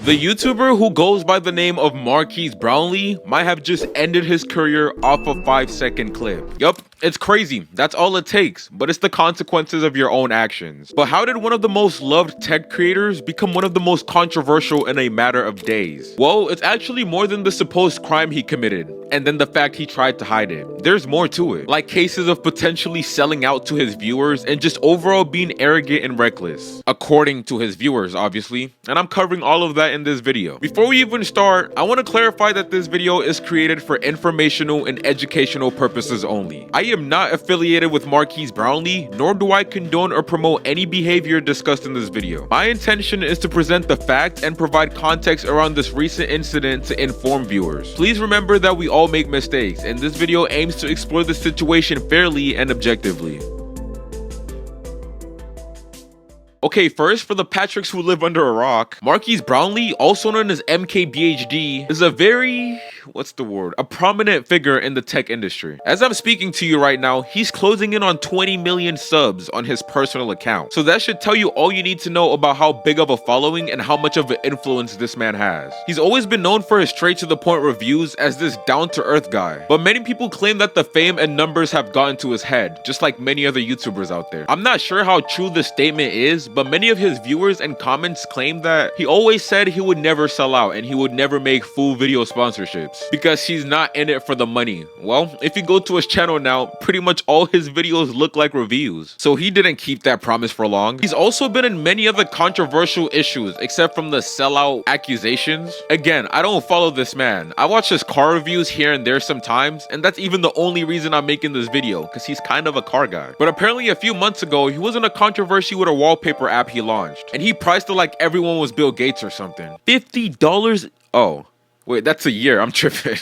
The YouTuber who goes by the name of Marques Brownlee might have just ended his career off a 5-second clip. Yup, it's crazy. That's all it takes, but it's the consequences of your own actions. But how did one of the most loved tech creators become one of the most controversial in a matter of days? Well, it's actually more than the supposed crime he committed, and then the fact he tried to hide it. There's more to it, like cases of potentially selling out to his viewers and just overall being arrogant and reckless. According to his viewers, obviously, and I'm covering all of that in this video. Before we even start, I want to clarify that this video is created for informational and educational purposes only. I am not affiliated with Marques Brownlee, nor do I condone or promote any behavior discussed in this video. My intention is to present the facts and provide context around this recent incident to inform viewers. Please remember that we all make mistakes, and this video aims to explore the situation fairly and objectively. Okay, first, for the Patricks who live under a rock, Marques Brownlee, also known as MKBHD, is a very, a prominent figure in the tech industry. As I'm speaking to you right now, he's closing in on 20 million subs on his personal account. So that should tell you all you need to know about how big of a following and how much of an influence this man has. He's always been known for his straight-to-the-point reviews as this down-to-earth guy, but many people claim that the fame and numbers have gotten to his head, just like many other YouTubers out there. I'm not sure how true this statement is, but many of his viewers and comments claim that he always said he would never sell out and he would never make full video sponsorships because he's not in it for the money. Well, if you go to his channel now, pretty much all his videos look like reviews, so he didn't keep that promise for long. He's also been in many other controversial issues except from the sellout accusations. Again, I don't follow this man. I watch his car reviews here and there sometimes, and that's even the only reason I'm making this video, because he's kind of a car guy. But apparently a few months ago, he was in a controversy with a wallpaper app he launched, and he priced it like everyone was Bill Gates or something. $50? Oh, wait, that's a year. I'm tripping.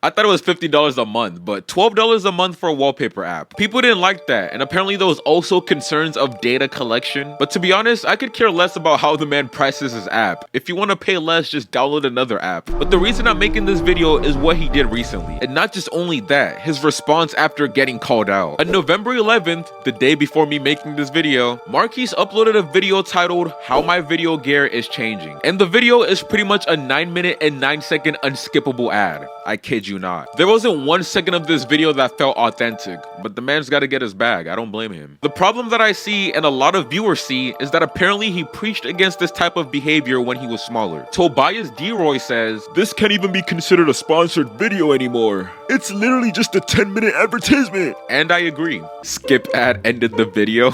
I thought it was $50 a month, but $12 a month for a wallpaper app. People didn't like that, and apparently there was also concerns of data collection. But to be honest, I could care less about how the man prices his app. If you want to pay less, just download another app. But the reason I'm making this video is what he did recently. And not just only that, his response after getting called out. On November 11th, the day before me making this video, Marques uploaded a video titled "How My Video Gear Is Changing." And the video is pretty much a 9-minute and 9-second unskippable ad. I kid you not. There wasn't 1 second of this video that felt authentic, but the man's gotta get his bag. I don't blame him. The problem that I see and a lot of viewers see is that apparently he preached against this type of behavior when he was smaller. Tobias DeRoy says, "This can't even be considered a sponsored video anymore. It's literally just a 10-minute advertisement." And I agree. Skip ad ended the video.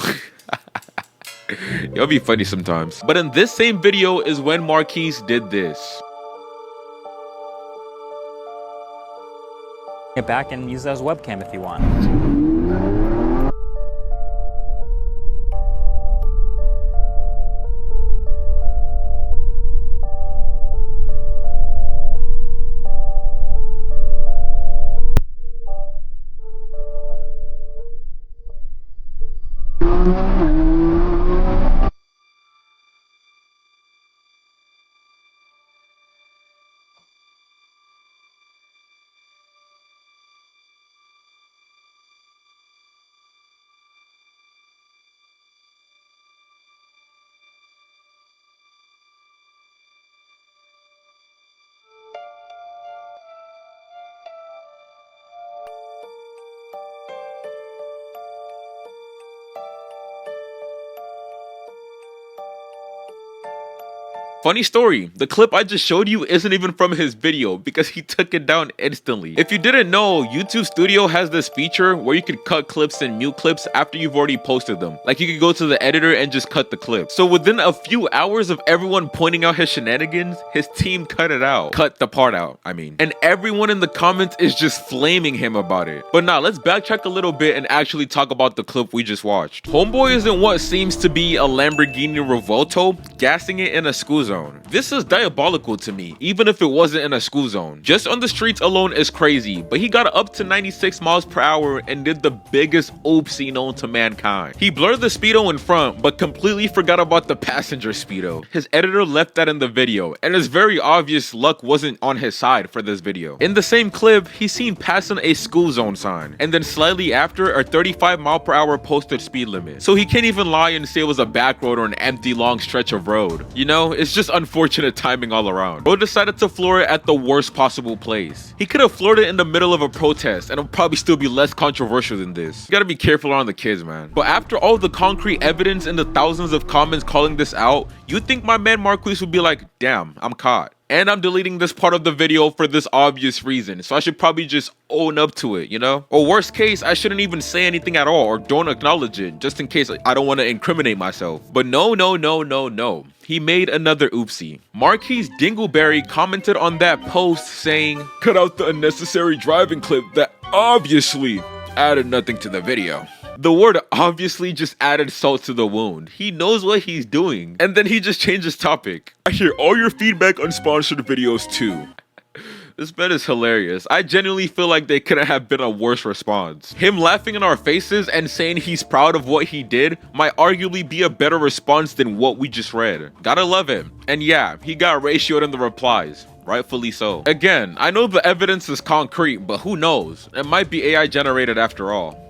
It'll be funny sometimes. But in this same video is when Marques did this. It back and use that as a webcam if you want. Funny story, the clip I just showed you isn't even from his video because he took it down instantly. If you didn't know, YouTube Studio has this feature where you can cut clips and mute clips after you've already posted them. Like you could go to the editor and just cut the clip. So within a few hours of everyone pointing out his shenanigans, his team cut it out. Cut the part out, I mean. And everyone in the comments is just flaming him about it. But now let's backtrack a little bit and actually talk about the clip we just watched. Homeboy is in what seems to be a Lamborghini Revuelto, gassing it in a school zone. This is diabolical to me, even if it wasn't in a school zone. Just on the streets alone is crazy, but he got up to 96 miles per hour and did the biggest oopsie known to mankind. He blurred the speedo in front, but completely forgot about the passenger speedo. His editor left that in the video, and it's very obvious luck wasn't on his side for this video. In the same clip, he's seen passing a school zone sign, and then slightly after, a 35 mile per hour posted speed limit. So he can't even lie and say it was a back road or an empty long stretch of road. You know, it's just Just unfortunate timing all around. Bro decided to floor it at the worst possible place. He could have floored it in the middle of a protest and it'll probably still be less controversial than this. You gotta be careful around the kids, man. But after all the concrete evidence and the thousands of comments calling this out, you'd think my man Marques would be like, damn, I'm caught. And I'm deleting this part of the video for this obvious reason, so I should probably just own up to it, you know? Or worst case, I shouldn't even say anything at all or don't acknowledge it, just in case I don't want to incriminate myself. But no. He made another oopsie. Marques Dingleberry commented on that post saying, cut out the unnecessary driving clip that obviously added nothing to the video. The word obviously just added salt to the wound. He knows what he's doing. And then he just changed his topic. I hear all your feedback on sponsored videos too. This bet is hilarious. I genuinely feel like they couldn't have been a worse response. Him laughing in our faces and saying he's proud of what he did might arguably be a better response than what we just read. Gotta love him. And yeah, he got ratioed in the replies. Rightfully so. Again, I know the evidence is concrete, but who knows? It might be AI generated after all.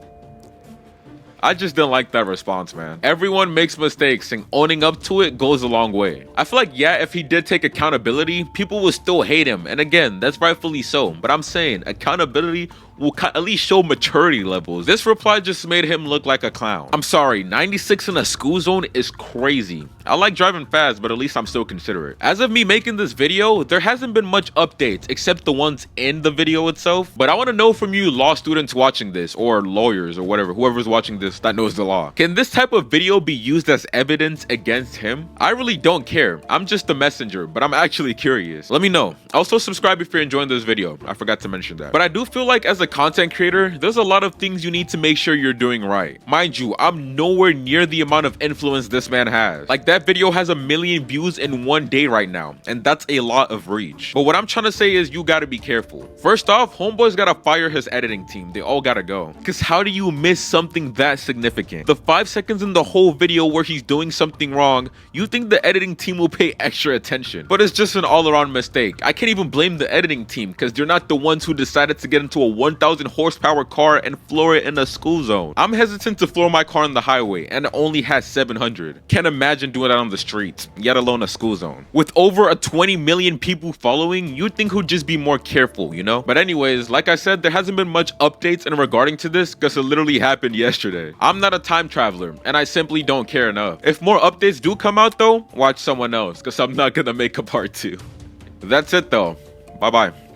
I just didn't like that response, man. Everyone makes mistakes and owning up to it goes a long way. I feel like, yeah, if he did take accountability, people will still hate him. And again, that's rightfully so. But I'm saying accountability will at least show maturity levels. This reply just made him look like a clown. I'm sorry, 96 in a school zone is crazy. I like driving fast, but at least I'm still considerate. As of me making this video, there hasn't been much updates except the ones in the video itself. But I want to know from you law students watching this, or lawyers or whatever, whoever's watching this that knows the law. Can this type of video be used as evidence against him? I really don't care. I'm just the messenger, but I'm actually curious. Let me know. Also subscribe if you're enjoying this video. I forgot to mention that. But I do feel like as a content creator, there's a lot of things you need to make sure you're doing right. Mind you, I'm nowhere near the amount of influence this man has. Like, that video has 1 million views in one day right now, and that's a lot of reach. But what I'm trying to say is you gotta be careful. First off, homeboy's gotta fire his editing team. They all gotta go. Cause how do you miss something that significant? The 5 seconds in the whole video where he's doing something wrong, you think the editing team will pay extra attention. But it's just an all-around mistake. I can't even blame the editing team because they're not the ones who decided to get into a 1,000 horsepower car and floor it in a school zone. I'm hesitant to floor my car on the highway and it only has 700. Can't imagine doing that on the streets, yet alone a school zone. With over 20 million people following, you'd think who'd just be more careful, you know? But anyways, like I said, there hasn't been much updates in regarding to this because it literally happened yesterday. I'm not a time traveler and I simply don't care enough. If more updates do come out though, watch someone else because I'm not gonna make a part 2. That's it though. Bye bye.